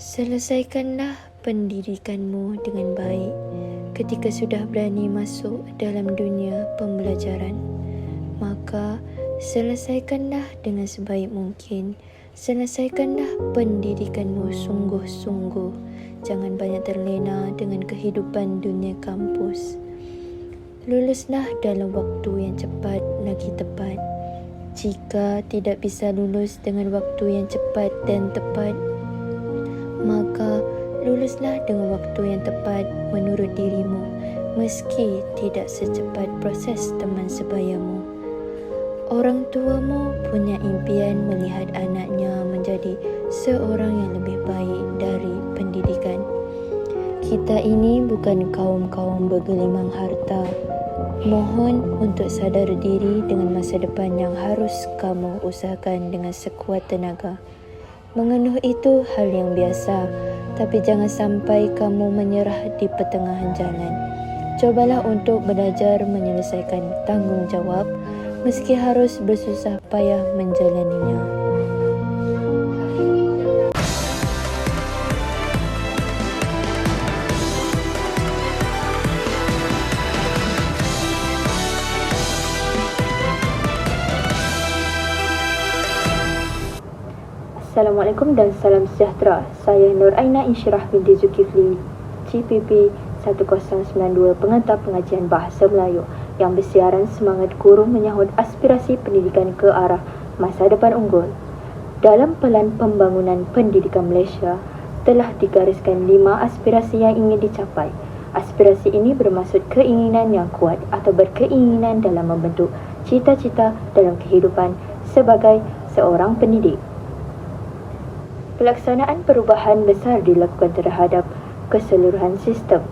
Selesaikanlah pendidikanmu dengan baik ketika sudah berani masuk dalam dunia pembelajaran. Maka selesaikanlah dengan sebaik mungkin. Selesaikanlah pendidikanmu sungguh-sungguh. Jangan banyak terlena dengan kehidupan dunia kampus. Luluslah dalam waktu yang cepat lagi tepat. Jika tidak bisa lulus dengan waktu yang cepat dan tepat, maka luluslah dengan waktu yang tepat menurut dirimu, meski tidak secepat proses teman sebayamu. Orang tuamu punya impian melihat anaknya menjadi seorang yang lebih baik dari pendidikan. Kita ini bukan kaum-kaum bergelimang harta. Mohon untuk sadar diri dengan masa depan yang harus kamu usahakan dengan sekuat tenaga. Mengenuh itu hal yang biasa, tapi jangan sampai kamu menyerah di pertengahan jalan. Cobalah untuk belajar menyelesaikan tanggungjawab meski harus bersusah payah menjalaninya. Assalamualaikum dan salam sejahtera. Saya Nur Aina Insyirah binti Zulkifli, CPP 1092, pengantar pengajian Bahasa Melayu yang bersiaran semangat guru menyahut aspirasi pendidikan ke arah masa depan unggul. Dalam Pelan Pembangunan Pendidikan Malaysia, telah digariskan 5 aspirasi yang ingin dicapai. Aspirasi ini bermaksud keinginan yang kuat atau berkeinginan dalam membentuk cita-cita dalam kehidupan sebagai seorang pendidik. Pelaksanaan perubahan besar dilakukan terhadap keseluruhan sistem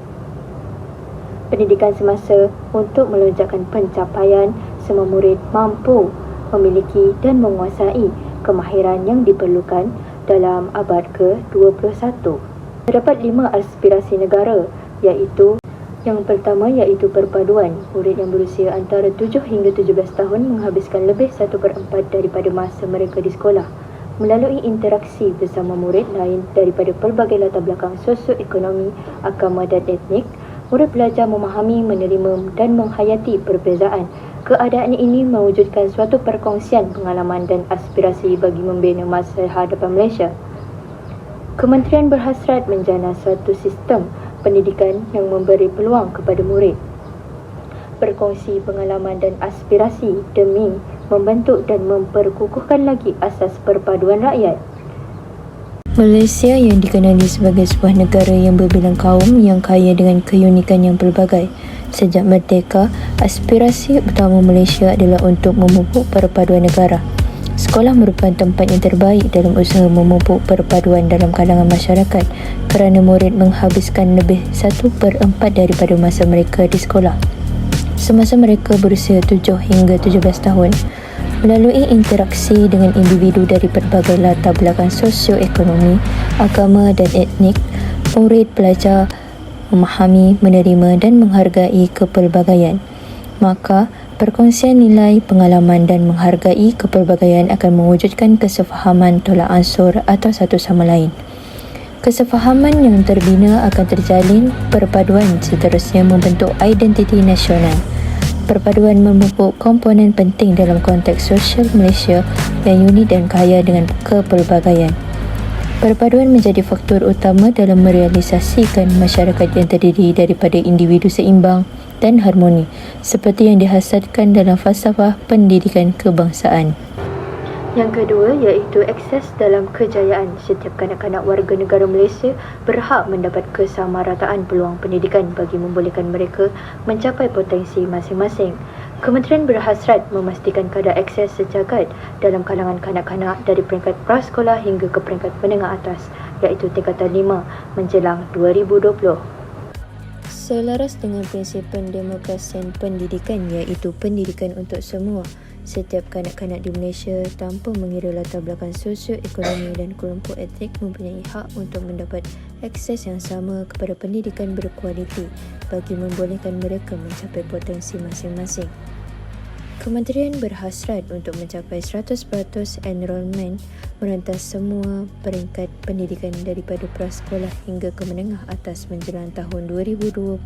pendidikan semasa untuk melonjakkan pencapaian semua murid mampu memiliki dan menguasai kemahiran yang diperlukan dalam abad ke-21. Terdapat 5 aspirasi negara, iaitu yang pertama iaitu perpaduan. Murid yang berusia antara 7 hingga 17 tahun menghabiskan lebih 1/4 daripada masa mereka di sekolah melalui interaksi bersama murid lain daripada pelbagai latar belakang sosioekonomi, agama dan etnik. Murid belajar memahami, menerima dan menghayati perbezaan. Keadaan ini mewujudkan suatu perkongsian pengalaman dan aspirasi bagi membina masa hadapan Malaysia. Kementerian berhasrat menjana suatu sistem pendidikan yang memberi peluang kepada murid berkongsi pengalaman dan aspirasi demi membentuk dan memperkukuhkan lagi asas perpaduan rakyat. Malaysia yang dikenali sebagai sebuah negara yang berbilang kaum yang kaya dengan keunikan yang pelbagai. Sejak merdeka, aspirasi utama Malaysia adalah untuk memupuk perpaduan negara. Sekolah merupakan tempat yang terbaik dalam usaha memupuk perpaduan dalam kalangan masyarakat kerana murid menghabiskan lebih 1/4 daripada masa mereka di sekolah semasa mereka berusia 7 hingga 17 tahun. Melalui interaksi dengan individu dari pelbagai latar belakang sosioekonomi, agama dan etnik, murid belajar memahami, menerima dan menghargai kepelbagaian. Maka, perkongsian nilai, pengalaman dan menghargai kepelbagaian akan mewujudkan kesefahaman tolak ansur atau satu sama lain. Kesefahaman yang terbina akan terjalin, perpaduan seterusnya membentuk identiti nasional. Perpaduan memupuk komponen penting dalam konteks sosial Malaysia yang unik dan kaya dengan kepelbagaian. Perpaduan menjadi faktor utama dalam merealisasikan masyarakat yang terdiri daripada individu seimbang dan harmoni, seperti yang dihasratkan dalam falsafah pendidikan kebangsaan. Yang kedua iaitu akses dalam kejayaan. Setiap kanak-kanak warga negara Malaysia berhak mendapat kesamarataan peluang pendidikan bagi membolehkan mereka mencapai potensi masing-masing. Kementerian berhasrat memastikan kadar akses sejagat dalam kalangan kanak-kanak dari peringkat prasekolah hingga ke peringkat menengah atas, iaitu tingkatan 5 menjelang 2020. Selaras dengan prinsip pendemokrasian pendidikan iaitu pendidikan untuk semua, setiap kanak-kanak di Malaysia tanpa mengira latar belakang sosioekonomi dan kelompok etnik mempunyai hak untuk mendapat akses yang sama kepada pendidikan berkualiti bagi membolehkan mereka mencapai potensi masing-masing. Kementerian berhasrat untuk mencapai 100% enrolment merentas semua peringkat pendidikan daripada prasekolah hingga ke menengah atas menjelang tahun 2020.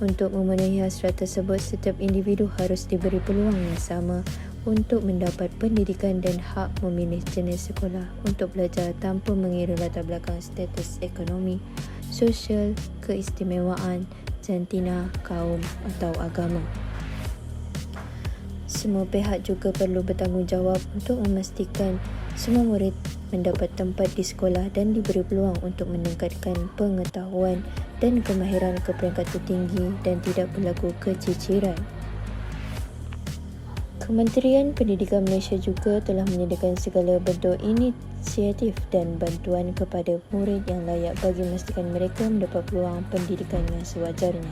Untuk memenuhi hasrat tersebut, setiap individu harus diberi peluang yang sama untuk mendapat pendidikan dan hak memilih jenis sekolah untuk belajar tanpa mengira latar belakang status ekonomi, sosial, keistimewaan, jantina, kaum atau agama. Semua pihak juga perlu bertanggungjawab untuk memastikan semua murid mendapat tempat di sekolah dan diberi peluang untuk meningkatkan pengetahuan dan kemahiran ke peringkat tertinggi dan tidak berlaku keciciran. Kementerian Pendidikan Malaysia juga telah menyediakan segala bentuk inisiatif dan bantuan kepada murid yang layak bagi memastikan mereka mendapat peluang pendidikan yang sewajarnya.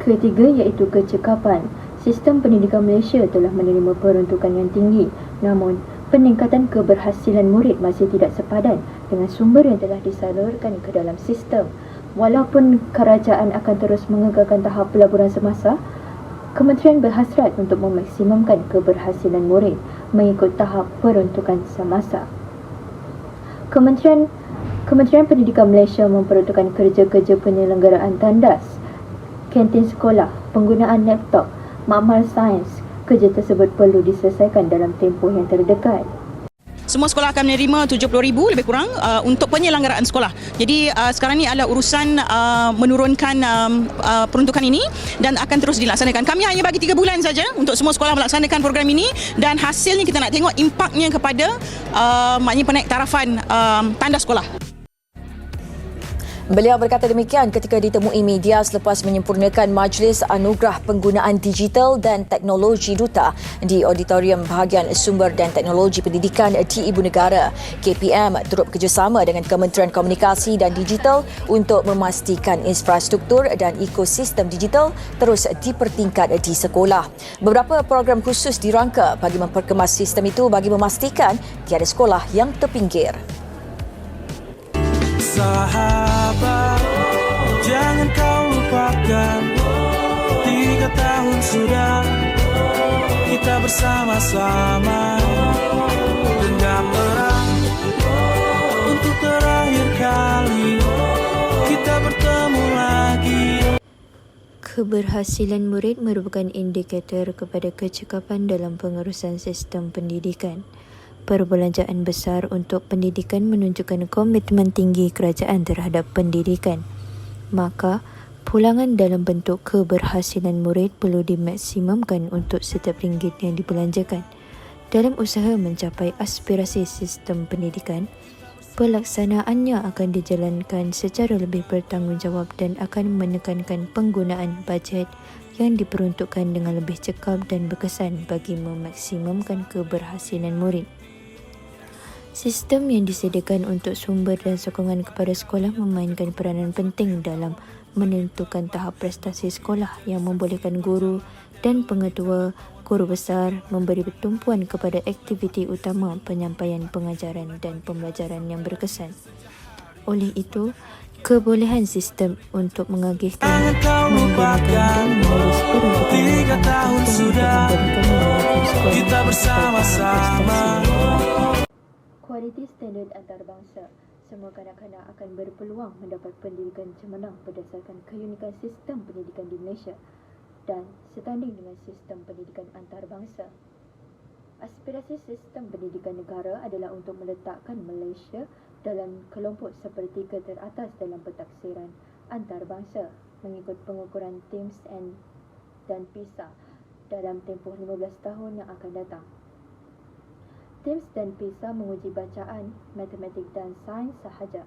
Ketiga iaitu kecekapan. Sistem pendidikan Malaysia telah menerima peruntukan yang tinggi, namun peningkatan keberhasilan murid masih tidak sepadan dengan sumber yang telah disalurkan ke dalam sistem. Walaupun kerajaan akan terus mengekalkan tahap pelaburan semasa, Kementerian berhasrat untuk memaksimumkan keberhasilan murid mengikut tahap peruntukan semasa. Kementerian Pendidikan Malaysia memperuntukkan kerja-kerja penyelenggaraan tandas, kantin sekolah, penggunaan laptop, makmal sains. Kerja tersebut perlu diselesaikan dalam tempoh yang terdekat. Semua sekolah akan menerima 70,000 lebih kurang untuk penyelenggaraan sekolah. Jadi sekarang ini adalah urusan menurunkan peruntukan ini dan akan terus dilaksanakan. Kami hanya bagi 3 bulan saja untuk semua sekolah melaksanakan program ini dan hasilnya kita nak tengok impaknya kepada maknanya penaiktarafan tanda sekolah. Beliau berkata demikian ketika ditemui media selepas menyempurnakan Majlis Anugerah Penggunaan Digital dan Teknologi Duta di Auditorium Bahagian Sumber dan Teknologi Pendidikan di Ibu Negara. KPM turut bekerjasama dengan Kementerian Komunikasi dan Digital untuk memastikan infrastruktur dan ekosistem digital terus dipertingkat di sekolah. Beberapa program khusus dirangka bagi memperkemas sistem itu bagi memastikan tiada sekolah yang terpinggir. Sahabat, jangan kau lupakan 3 tahun sudah kita bersama-sama genggam erat untuk terakhir kali kita bertemu lagi. Keberhasilan murid merupakan indikator kepada kecekapan dalam pengurusan sistem pendidikan. Perbelanjaan besar untuk pendidikan menunjukkan komitmen tinggi kerajaan terhadap pendidikan. Maka, pulangan dalam bentuk keberhasilan murid perlu dimaksimumkan untuk setiap ringgit yang dibelanjakan. Dalam usaha mencapai aspirasi sistem pendidikan, pelaksanaannya akan dijalankan secara lebih bertanggungjawab dan akan menekankan penggunaan bajet yang diperuntukkan dengan lebih cekap dan berkesan bagi memaksimumkan keberhasilan murid. Sistem yang disediakan untuk sumber dan sokongan kepada sekolah memainkan peranan penting dalam menentukan tahap prestasi sekolah yang membolehkan guru dan pengetua guru besar memberi tumpuan kepada aktiviti utama penyampaian pengajaran dan pembelajaran yang berkesan. Oleh itu, kebolehan sistem untuk mengagihkan, menggunakan dan mengurus peruntukan 3 tahun sudah kita bersama-sama. kualiti standard antarabangsa. Semua kanak-kanak akan berpeluang mendapat pendidikan cemerlang berdasarkan keunikan sistem pendidikan di Malaysia dan setanding dengan sistem pendidikan antarabangsa. Aspirasi sistem pendidikan negara adalah untuk meletakkan Malaysia dalam kelompok sepertiga teratas dalam pentaksiran antarabangsa mengikut pengukuran TIMSS dan PISA dalam tempoh 15 tahun yang akan datang. TIMSS dan PISA menguji bacaan, matematik dan sains sahaja.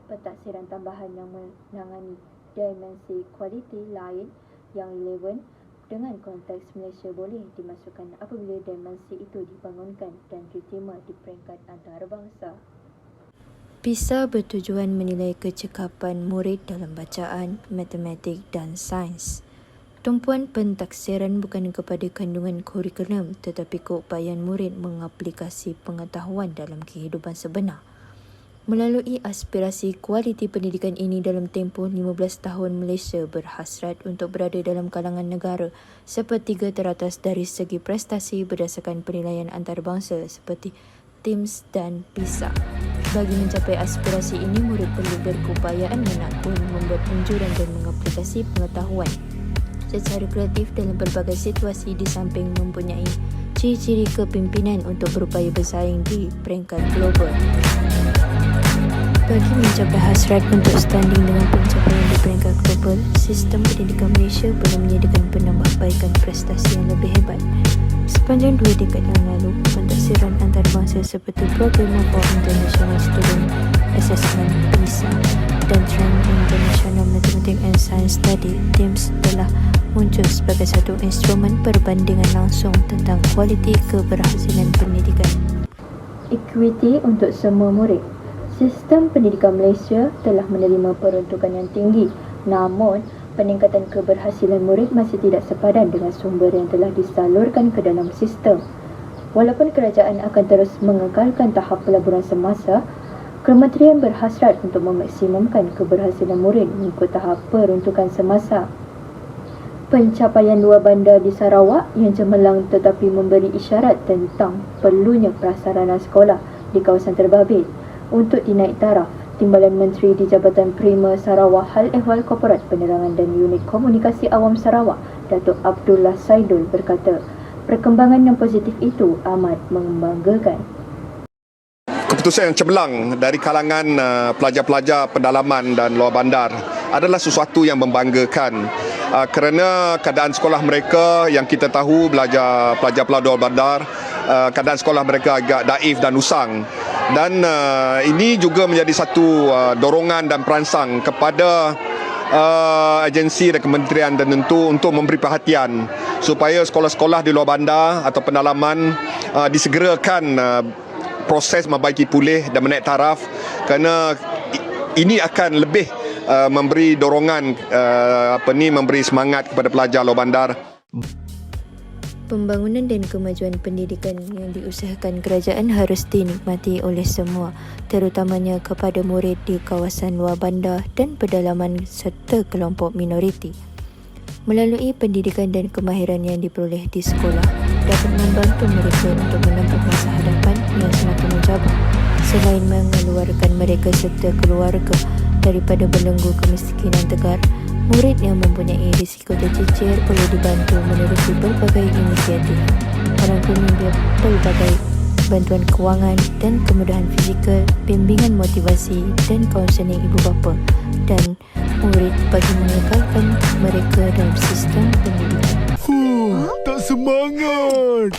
Pentaksiran tambahan yang menangani dimensi kualiti lain yang relevan dengan konteks Malaysia boleh dimasukkan apabila dimensi itu dibangunkan dan diterima di peringkat antarabangsa. PISA bertujuan menilai kecekapan murid dalam bacaan, matematik dan sains. Tumpuan pentaksiran bukan kepada kandungan kurikulum tetapi keupayaan murid mengaplikasi pengetahuan dalam kehidupan sebenar. Melalui aspirasi kualiti pendidikan ini dalam tempoh 15 tahun, Malaysia berhasrat untuk berada dalam kalangan negara sepertiga teratas dari segi prestasi berdasarkan penilaian antarabangsa seperti TIMSS dan PISA. Bagi mencapai aspirasi ini, murid perlu berkeupayaan menakun, membuat anjuran dan mengaplikasi pengetahuan secara kreatif dalam berbagai situasi di samping mempunyai ciri-ciri kepimpinan untuk berupaya bersaing di peringkat global. Bagi mencapai hasrat untuk standing dengan pencapaian di peringkat global, sistem pendidikan Malaysia perlu menyediakan penambahbaikan prestasi yang lebih hebat. Sepanjang 2 dekad yang lalu, pentaksiran antarabangsa seperti Program for International Student Assessment PISA dan Trend International Mathematics and Science Study TIMSS telah muncul sebagai satu instrumen perbandingan langsung tentang kualiti keberhasilan pendidikan. Equity untuk semua murid. Sistem pendidikan Malaysia telah menerima peruntukan yang tinggi, namun peningkatan keberhasilan murid masih tidak sepadan dengan sumber yang telah disalurkan ke dalam sistem. Walaupun kerajaan akan terus mengekalkan tahap pelaburan semasa, Kementerian berhasrat untuk memaksimumkan keberhasilan murid mengikut tahap peruntukan semasa. Pencapaian luar bandar di Sarawak yang cemerlang tetapi memberi isyarat tentang perlunya prasarana sekolah di kawasan terbabit untuk dinaik taraf. Timbalan Menteri di Jabatan Prima Sarawak Hal Ehwal Korporat Penerangan dan Unit Komunikasi Awam Sarawak, Datuk Abdullah Saidul berkata, perkembangan yang positif itu amat membanggakan. Keputusan yang cemerlang dari kalangan pelajar-pelajar pendalaman dan luar bandar adalah sesuatu yang membanggakan kerana keadaan sekolah mereka yang kita tahu pelajar-pelajar luar bandar, keadaan sekolah mereka agak daif dan usang. Dan ini juga menjadi satu dorongan dan perangsang kepada agensi dan kementerian tertentu untuk memberi perhatian supaya sekolah-sekolah di luar bandar atau pendalaman disegerakan proses membaiki pulih dan menaik taraf, kerana ini akan lebih memberi dorongan memberi semangat kepada pelajar luar bandar. Pembangunan dan kemajuan pendidikan yang diusahakan kerajaan harus dinikmati oleh semua, terutamanya kepada murid di kawasan luar bandar dan pedalaman serta kelompok minoriti. Melalui pendidikan dan kemahiran yang diperoleh di sekolah dapat membantu mereka untuk menempuh masa hadapan yang semakin mencabar, selain mengeluarkan mereka serta keluarga daripada belenggu kemiskinan tegar. Murid yang mempunyai risiko tercicir perlu dibantu menerusi berbagai inisiatif, merangkumi pelbagai bantuan kewangan dan kemudahan fizikal, bimbingan motivasi dan kaunseling ibu bapa dan murid bagi mengekalkan mereka dalam sistem pendidikan. Tak semangat.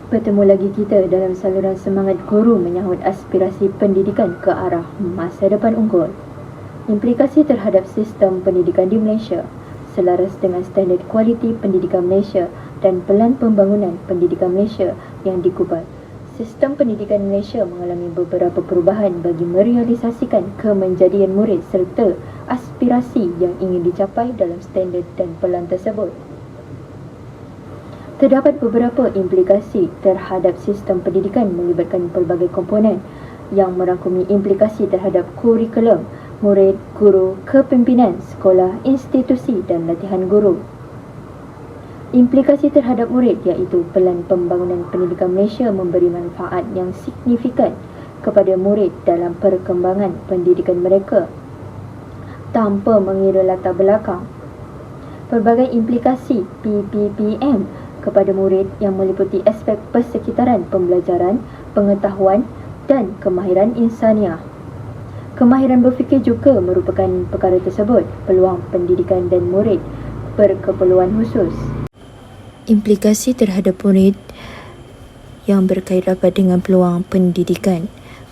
Bertemu lagi kita dalam saluran semangat guru menyahut aspirasi pendidikan ke arah masa depan unggul. Implikasi terhadap sistem pendidikan di Malaysia selaras dengan standard kualiti pendidikan Malaysia dan pelan pembangunan pendidikan Malaysia yang dikubal. Sistem pendidikan Malaysia mengalami beberapa perubahan bagi merealisasikan kemenjadian murid serta aspirasi yang ingin dicapai dalam standard dan pelan tersebut. Terdapat beberapa implikasi terhadap sistem pendidikan melibatkan pelbagai komponen yang merangkumi implikasi terhadap kurikulum, murid, guru, kepimpinan, sekolah, institusi dan latihan guru. Implikasi terhadap murid iaitu pelan pembangunan pendidikan Malaysia memberi manfaat yang signifikan kepada murid dalam perkembangan pendidikan mereka tanpa mengira latar belakang. Pelbagai implikasi PPPM kepada murid yang meliputi aspek persekitaran pembelajaran, pengetahuan dan kemahiran insaniah. Kemahiran berfikir juga merupakan perkara tersebut, peluang pendidikan dan murid berkeperluan khusus. Implikasi terhadap murid yang berkait rapat dengan peluang pendidikan.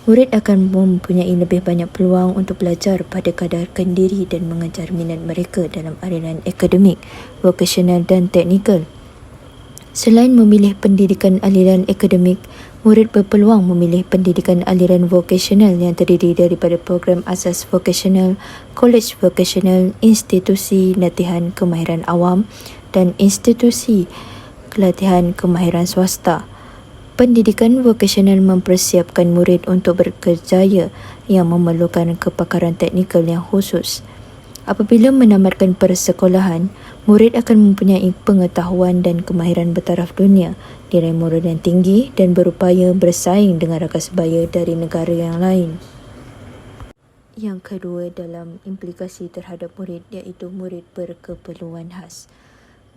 Murid akan mempunyai lebih banyak peluang untuk belajar pada kadarkan diri dan mengejar minat mereka dalam aliran akademik, vokasional dan teknikal. Selain memilih pendidikan aliran akademik, murid berpeluang memilih pendidikan aliran vokasional yang terdiri daripada program asas vokasional, kolej vokasional, institusi latihan kemahiran awam dan institusi latihan kemahiran swasta. Pendidikan vokasional mempersiapkan murid untuk berkerjaya yang memerlukan kepakaran teknikal yang khusus. Apabila menamatkan persekolahan, murid akan mempunyai pengetahuan dan kemahiran bertaraf dunia, nilai moral yang tinggi dan berupaya bersaing dengan rakan sebaya dari negara yang lain. Yang kedua dalam implikasi terhadap murid iaitu murid berkeperluan khas.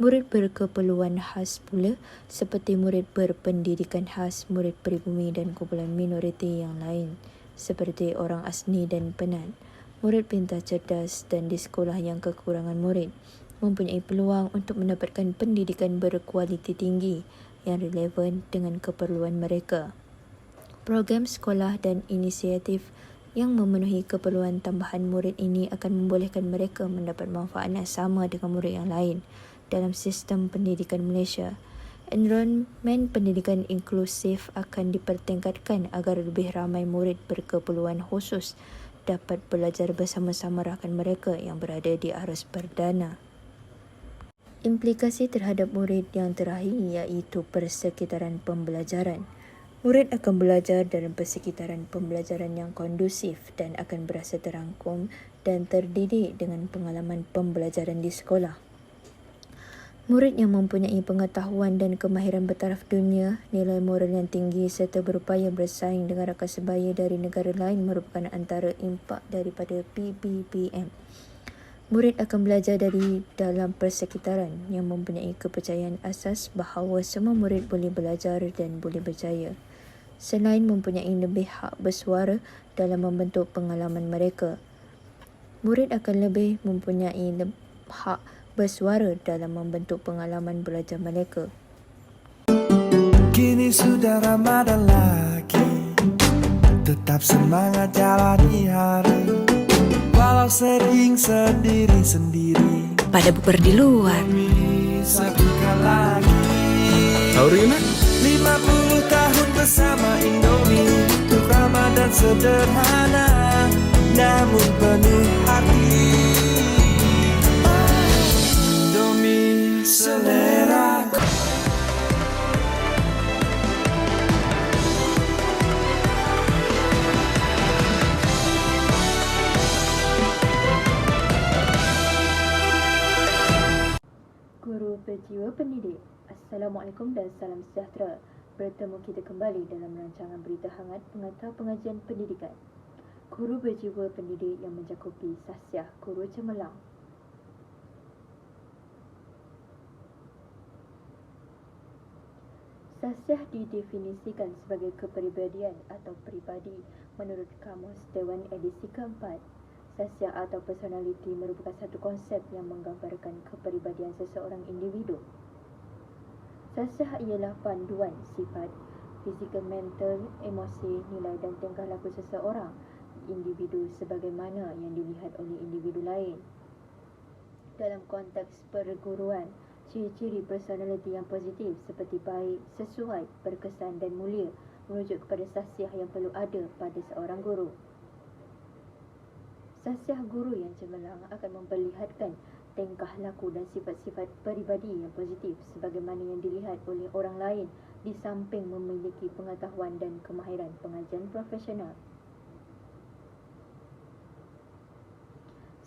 Murid berkeperluan khas pula seperti murid berpendidikan khas, murid peribumi dan kumpulan minoriti yang lain seperti orang asli dan penat. Murid pintar cerdas dan di sekolah yang kekurangan murid mempunyai peluang untuk mendapatkan pendidikan berkualiti tinggi yang relevan dengan keperluan mereka. Program sekolah dan inisiatif yang memenuhi keperluan tambahan murid ini akan membolehkan mereka mendapat manfaat yang sama dengan murid yang lain dalam sistem pendidikan Malaysia. Environment pendidikan inklusif akan dipertingkatkan agar lebih ramai murid berkeperluan khusus dapat belajar bersama-sama rakan mereka yang berada di aras perdana. Implikasi terhadap murid yang terakhir iaitu persekitaran pembelajaran. Murid akan belajar dalam persekitaran pembelajaran yang kondusif dan akan berasa terangkum dan terdidik dengan pengalaman pembelajaran di sekolah. Murid yang mempunyai pengetahuan dan kemahiran bertaraf dunia, nilai moral yang tinggi serta berupaya bersaing dengan rakan sebaya dari negara lain merupakan antara impak daripada PPPM. Murid akan belajar dari dalam persekitaran yang mempunyai kepercayaan asas bahawa semua murid boleh belajar dan boleh berjaya. Selain mempunyai lebih hak bersuara dalam membentuk pengalaman mereka, murid akan lebih mempunyai hak bersuara dalam membentuk pengalaman belajar mereka. Kini sudah Ramadan lagi, tetap semangat jalani hari, walau sering sendiri-sendiri. Pada bubar di luar. Satukan lagi. Tahu Rina? 50 tahun bersama Indomie, untuk Ramadan sederhana namun penuh arti. Indomie selera. Guru berjiwa pendidik. Assalamualaikum dan salam sejahtera. Bertemu kita kembali dalam rancangan berita hangat pengantar pengajian pendidikan. Guru berjiwa pendidik yang mencakupi Sasiah Guru Cemerlang. Sasiah didefinisikan sebagai kepribadian atau peribadi menurut Kamus Dewan edisi keempat. Sasiah atau personaliti merupakan satu konsep yang menggambarkan kepribadian seseorang individu. Sasiah ialah panduan sifat, fizikal, mental, emosi, nilai dan tingkah laku seseorang individu sebagaimana yang dilihat oleh individu lain. Dalam konteks perguruan, ciri-ciri personaliti yang positif seperti baik, sesuai, berkesan dan mulia merujuk kepada sasiah yang perlu ada pada seorang guru. Sasiah guru yang cemerlang akan memperlihatkan tingkah laku dan sifat-sifat peribadi yang positif sebagaimana yang dilihat oleh orang lain di samping memiliki pengetahuan dan kemahiran pengajian profesional.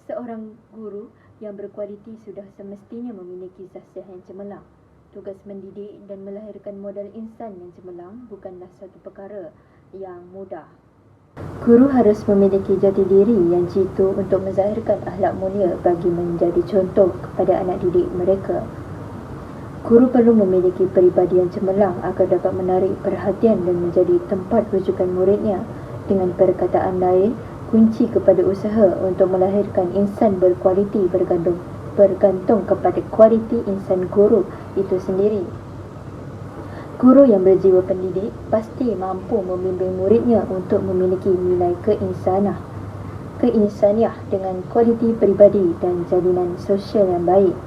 Seorang guru yang berkualiti sudah semestinya memiliki sasiah yang cemerlang. Tugas mendidik dan melahirkan model insan yang cemerlang bukanlah satu perkara yang mudah. Guru harus memiliki jati diri yang jitu untuk menzahirkan akhlak mulia bagi menjadi contoh kepada anak didik mereka. Guru perlu memiliki peribadi yang cemerlang agar dapat menarik perhatian dan menjadi tempat rujukan muridnya. Dengan perkataan lain, kunci kepada usaha untuk melahirkan insan berkualiti bergantung kepada kualiti insan guru itu sendiri. Guru yang berjiwa pendidik pasti mampu membimbing muridnya untuk memiliki nilai keinsaniah dengan kualiti peribadi dan jalinan sosial yang baik.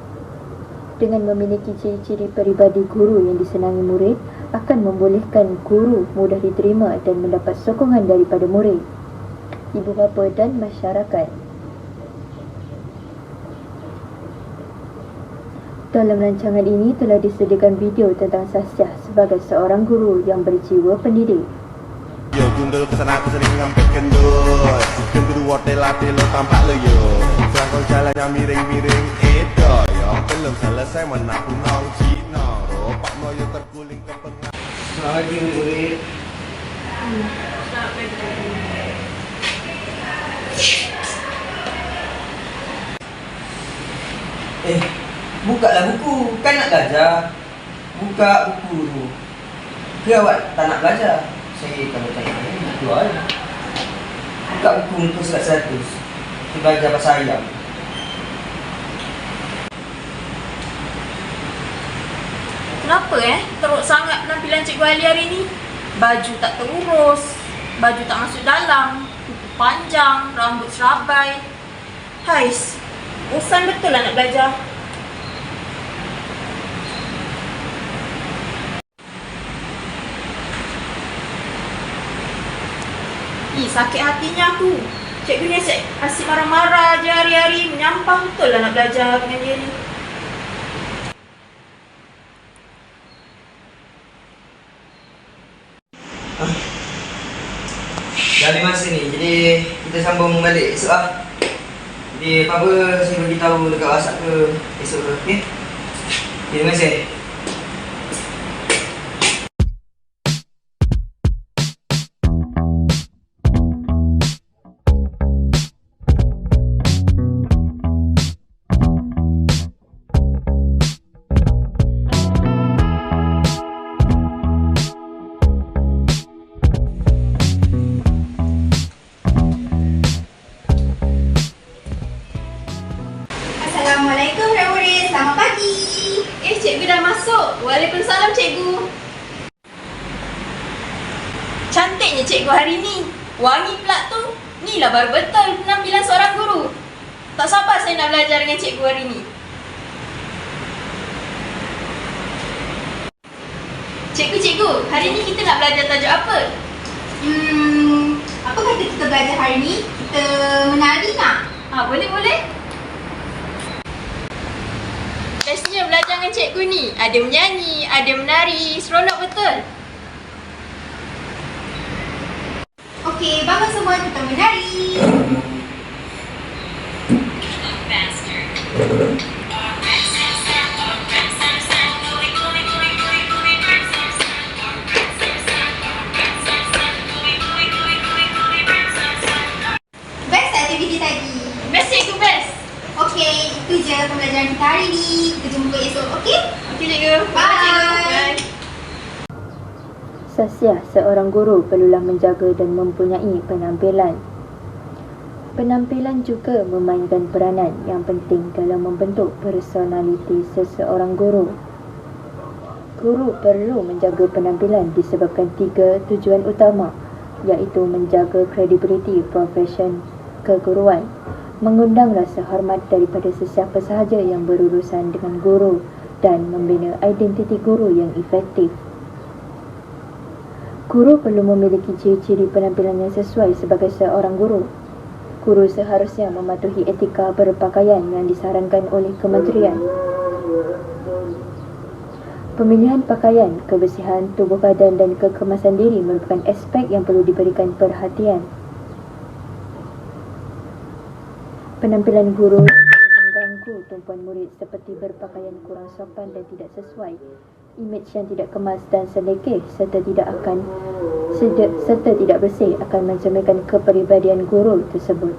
Dengan memiliki ciri-ciri peribadi guru yang disenangi murid, akan membolehkan guru mudah diterima dan mendapat sokongan daripada murid, ibu bapa dan masyarakat. Dalam rancangan ini telah disediakan video tentang Sasiah sebagai seorang guru yang berjiwa pendidik. Yo gundul kesana aku sering ngampet kendul. Kendul hotel-hotel lo tampak lo yo. Selang kau jalannya miring-miring edo yo. Belum selesai menaku nong Cina. Ropak moyo terguling ke pengah. Selamat pagi murid. Selamat pagi. Bukalah buku, kan nak belajar. Buka buku dulu. Ke awak tak nak belajar? Saya kalau tak nak belajar, buku aja. Buka buku untuk surat 100. Kita belajar bahasa ayam. Kenapa teruk sangat penampilan Cikgu Ali hari ni? Baju tak terurus, baju tak masuk dalam, kuku panjang, rambut serabai. Hais, bosan betul lah nak belajar. Sakit hatinya aku. Cikgu ni asyik marah-marah je hari-hari. Menyampah betul lah nak belajar dengan dia ni. Dah 5 masa ni, jadi kita sambung balik esok lah. Jadi apa-apa saya beritahu dekat WhatsApp ke esok ke, okey? Terima kasih. Assalamualaikum murid-murid, selamat pagi. Cikgu dah masuk. Waalaikumsalam cikgu. Cantiknya cikgu hari ni. Wangi pula tu. Inilah baru betul penampilan seorang guru. Tak sabar saya nak belajar dengan cikgu hari ni. Cikgu, hari ni kita nak belajar tajuk apa? Apa kata kita belajar hari ni? Kita menari nak? Boleh. Bestnya belajar dengan cikgu ni. Ada menyanyi, ada menari. Seronok betul. Okey, bangun semua kita menari. Best aktiviti tadi? Best cikgu, best. Okey, itu je pembelajaran kita hari ni. Kita jumpa esok, okey? Okey cikgu. Bye. Sasiah seorang guru perlulah menjaga dan mempunyai penampilan. Penampilan juga memainkan peranan yang penting dalam membentuk personaliti seseorang guru. Guru perlu menjaga penampilan disebabkan 3 tujuan utama. iaitu menjaga kredibiliti profesion keguruan, mengundang rasa hormat daripada sesiapa sahaja yang berurusan dengan guru dan membina identiti guru yang efektif. Guru perlu memiliki ciri-ciri penampilan yang sesuai sebagai seorang guru. Guru seharusnya mematuhi etika berpakaian yang disarankan oleh kementerian. Pemilihan pakaian, kebersihan tubuh badan dan kekemasan diri merupakan aspek yang perlu diberikan perhatian. Penampilan guru yang mengganggu tumpuan murid seperti berpakaian kurang sopan dan tidak sesuai, imej yang tidak kemas dan selekeh serta tidak bersih akan mencerminkan kepribadian guru tersebut.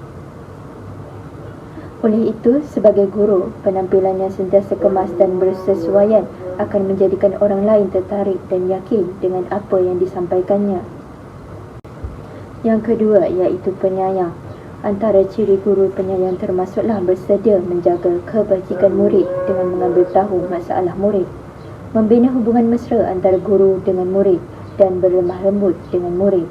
Oleh itu, sebagai guru, penampilan yang sentiasa kemas dan bersesuaian akan menjadikan orang lain tertarik dan yakin dengan apa yang disampaikannya. Yang kedua iaitu penyayang. Antara ciri guru penyayang termasuklah bersedia menjaga kebajikan murid dengan mengambil tahu masalah murid, membina hubungan mesra antara guru dengan murid dan berlemah lembut dengan murid.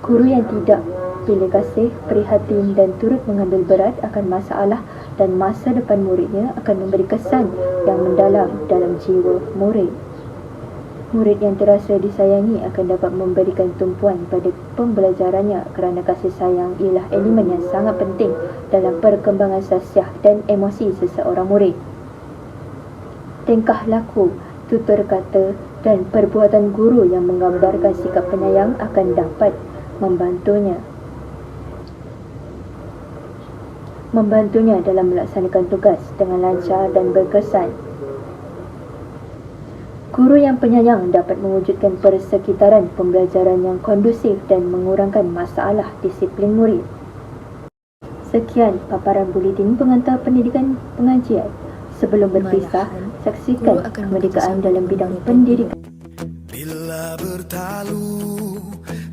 Guru yang tidak pilih kasih, prihatin dan turut mengambil berat akan masalah dan masa depan muridnya akan memberi kesan yang mendalam dalam jiwa murid. Murid yang terasa disayangi akan dapat memberikan tumpuan pada pembelajarannya kerana kasih sayang ialah elemen yang sangat penting dalam perkembangan sasiah dan emosi seseorang murid. Tingkah laku, tutur kata dan perbuatan guru yang menggambarkan sikap penyayang akan dapat membantunya dalam melaksanakan tugas dengan lancar dan berkesan. Guru yang penyayang dapat mewujudkan persekitaran pembelajaran yang kondusif dan mengurangkan masalah disiplin murid. Sekian paparan buletin pengantar pendidikan pengajian. Sebelum berpisah, saksikan kemerdekaan dalam bidang pendidikan. Bila bertalu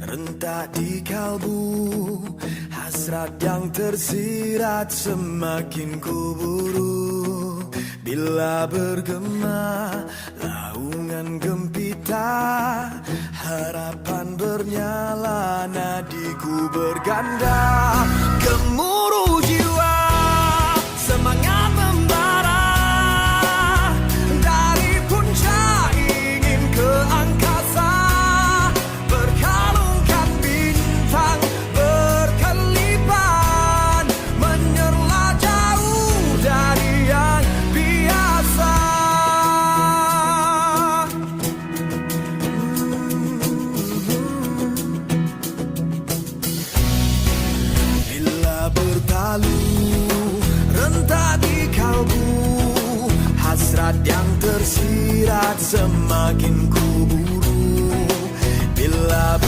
rentak di kalbu, hasrat yang tersirat semakin kuburu. Bila bergema laungan gempita, harapan bernyala, nadiku berganda. Gemuruh jiwa, semangat membara, dari puncak ingin ke angkasa, berkalungkan bintang berkelipan, menyerlah jauh dari yang biasa. Bila bertalu rentak di kalbu, hasrat yang tersirat semakin kuburu. Bila